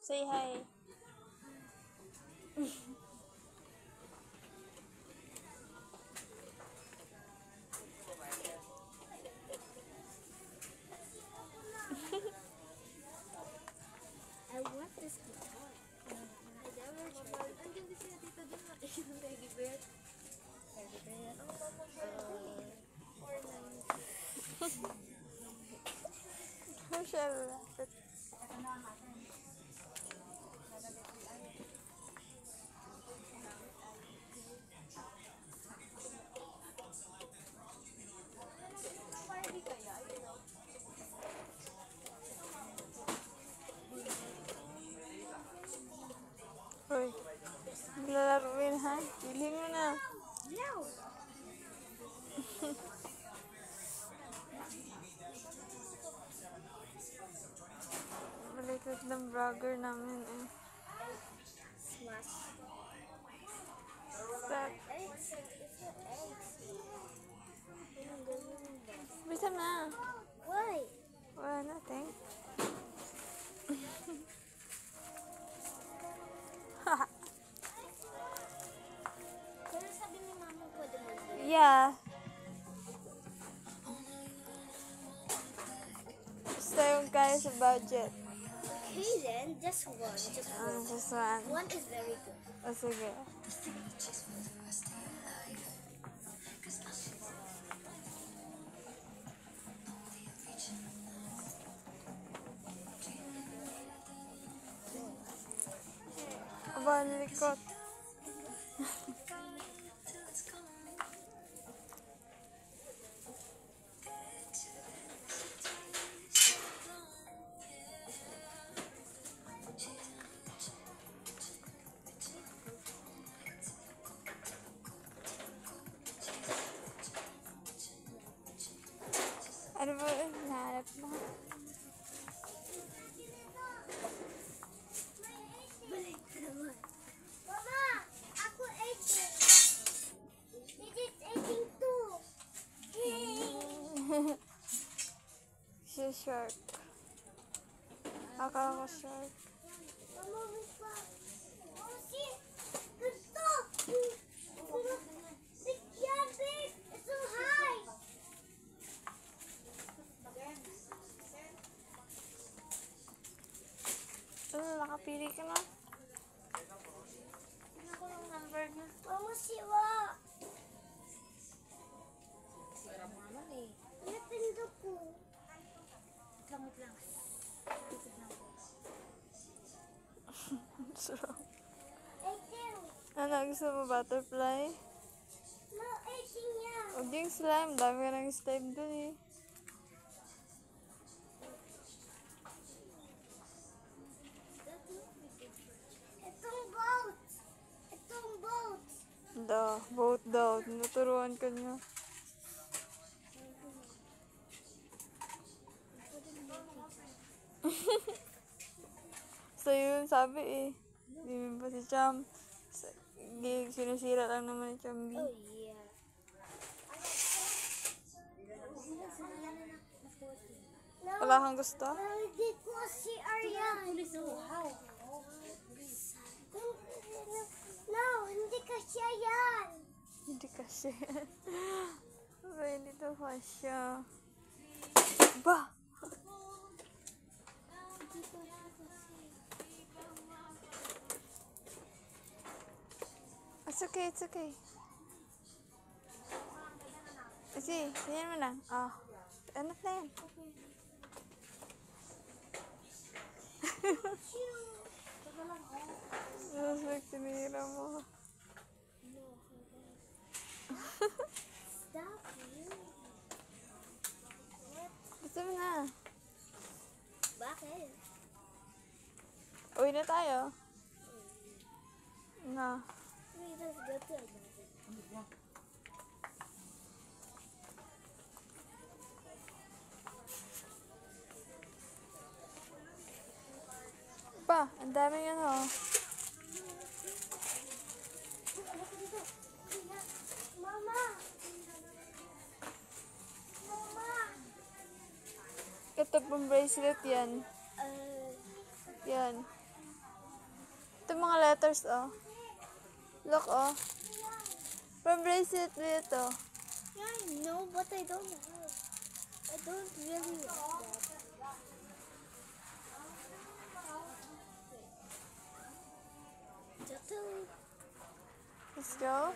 Say hi. I want this guitar. I never tried. Ang ganda siya dito din mo. Yung teddy bear. Teddy bear. Ang mama siya. How shall I laugh at? Hoy, lalaruin ha? Bilhin mo na. No! Balikat ng vlogger namin eh. Smash. Stop. Eggs. It's the eggs. Ang ganda. Bisa na. Why? Wala natin. Pero sabi ni mama pwede mo. Yeah. Basta yung kaya sa budget. Okay then, just one. Just one. Just one. One is very good. O sige. Aba, nilikot. Ano ba yun? Nahanap mo? Balik ka naman. Mama! Ako 18. This is 18 too. Siya shark. Akala ko shark. Mama, wait pa. Oh, see? Gusto! Big yan, big! It's so high! Ano, nakapili ka na? Tignan ko yung number niya. Mama, siwa! Sira mo naman eh. Napindo ko. Wait lang. Sarap. 18. Ano, gusto mo butterfly? No, 18 yan. Huwag yung slime. Dami ka ng slime dun eh. Itong boat. Itong boat. Boat daw. Naturuan ka niya. So yun sabi eh. Hindi mo pa si Cham. Sinusira lang naman ni Cham. Oh, yeah. Wala kang gusto? Hindi ko si Arya. No, hindi kasi yan. Hindi kasi. Ay, hindi to kasya. Ba! It's okay, it's okay. Sige, tingnan mo lang. Oh, anak na yan. Suspect, tinira mo. Stop you. Gusto mo na. Bakit? Uwi na tayo. Na. Wait, let's go to Pa, ang dami yun oh. Mama! Mama! Ito pang bracelet yan. Yan. mga letters, oh. Look, oh. For bracelet dito. Yeah, I know, but I don't have. I don't really want that. Totally. Let's go.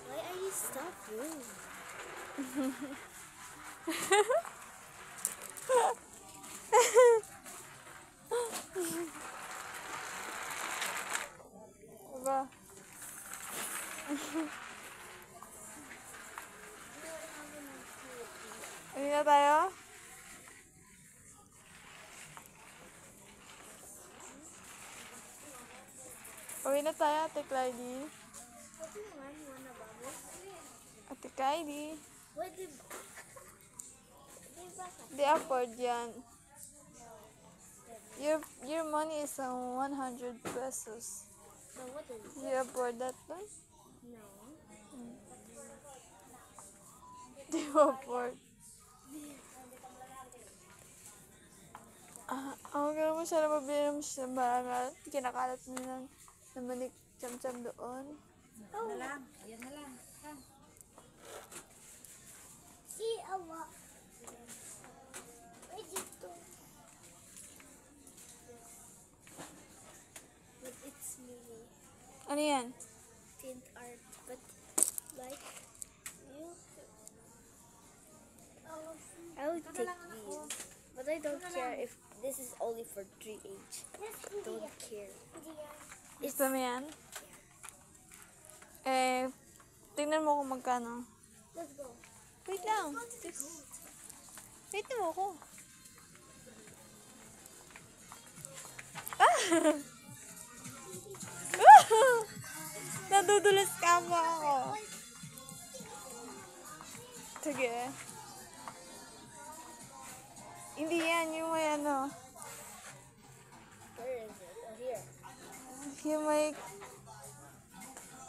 Why are you stopping? Diba? Uwi na tayo? Uwi na tayo, Ate Clyde. What do you want? You want a bubble? Ate Clyde. What did... Di afford yan. Your money is 100 pesos. So what is it? You afford that one? No. Di mo afford. Ako gano'n mo siya na mabili mo siya ng barangal. Kinakalat mo naman ni Cham-Cham doon. Oh. Na lang. Ayan na lang. Ha? See a lot. Where's it go? But it's me. Ano yan? Tint art. But like you. I would take these. But I don't care if this is only for 3H. Don't care. Gusto mo yan? Eh, tingnan mo kung magkano. Let's go. Wait lang. Wait mo ako. Nadudulas ka mo ako. Sige. Hindi yan, yung may ano. Where is it? Oh, here. Yung may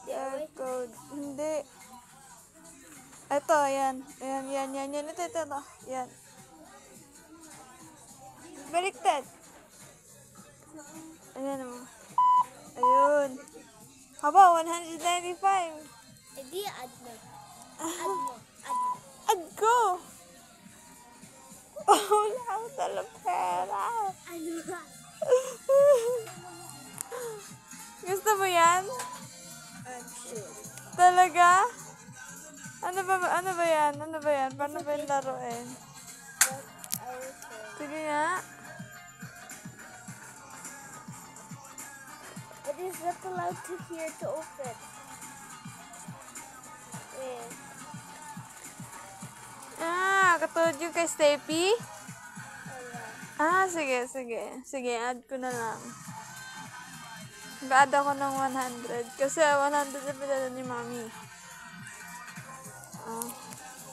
Yeah, code. Hindi. Ito, yan. Yan. Ito. Yan. Baliktad. Ayan mo. Ayun. Haba, 195. Hindi, add mo. Add mo. Add mo. Add ko. Oh, wala ako tala pera. Ano ba? Gusto mo yan? Sure. Talaga? Ano ba yan? Paano ba yung laruin? But I will say. Sige nga. But it's not allowed to here to open. Yeah. Katulad yung kay Steffi? Oh, yeah. Sige. Sige, add ko na lang. Mag-add ako ng 100. Kasi 100 na pinala ni Mami.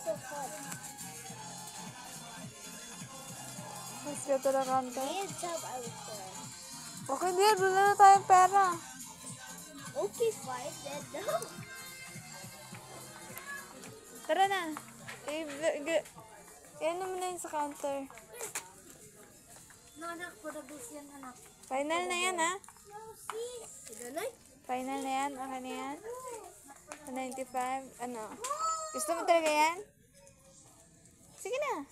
So fun. Let's go to the counter. Me and Chub, I will share. Okay, dear. Wala na tayong pera. Okay, fine. Then no. Tara na. Yan naman na yun sa counter. No, anak. Purabos yan, anak. Final na yan, ha? No, see. Ganun? Final na yan. Okay na yan. 95. Ano? Gusto mo talaga yan? Sige na.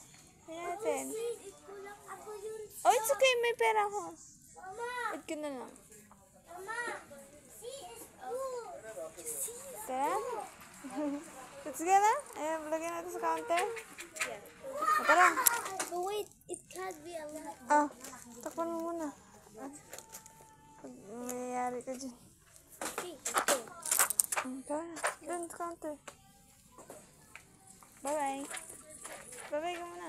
Yan natin. See, kulang ako yun. Oh, it's okay. May pera ako. Mama. Add ko na lang. Mama. See, it's full. See. Tara. Let's go na. Ayan, lagyan natin sa counter. Yeah. Tara. But wait, it can't be a lot. Takpan mo muna. Pag mayayari ka dyan. Okay, let's go. Tara. Doon sa counter. Bye-bye. Bye-bye ka muna.